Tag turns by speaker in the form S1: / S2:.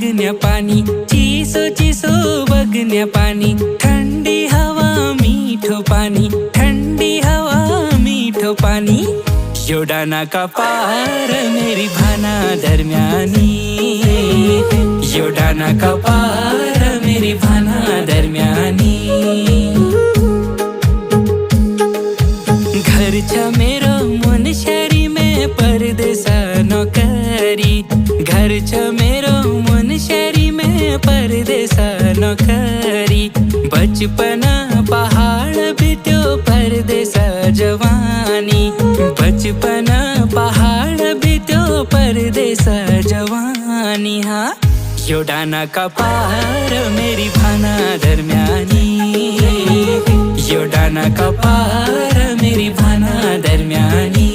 S1: बघण्या पाणी, चिसो चिसो बघण्या पाणी, थंडी हवा मीठो पाणी, थंडी हवा मीठो पाणी, एवढा नाका पार मेरी भाना दरम्यानी, एवढा नाका पार मेरी भाना दरम्यानी। घरच्या मेरो मन शहरी में परदेसा नौकरी, घरच्या मेरो मन शहरी में परदेसा नौकरी, बचपना पहाड़ बित्यो परदेसा जवानी, बचपना पहाड़ बित्यो परदेसा जवानी। हाँ एवढा नाका पार मेरी भाना दरम्यानी, एवढा नाका पार मेरी भाना दरम्यानी।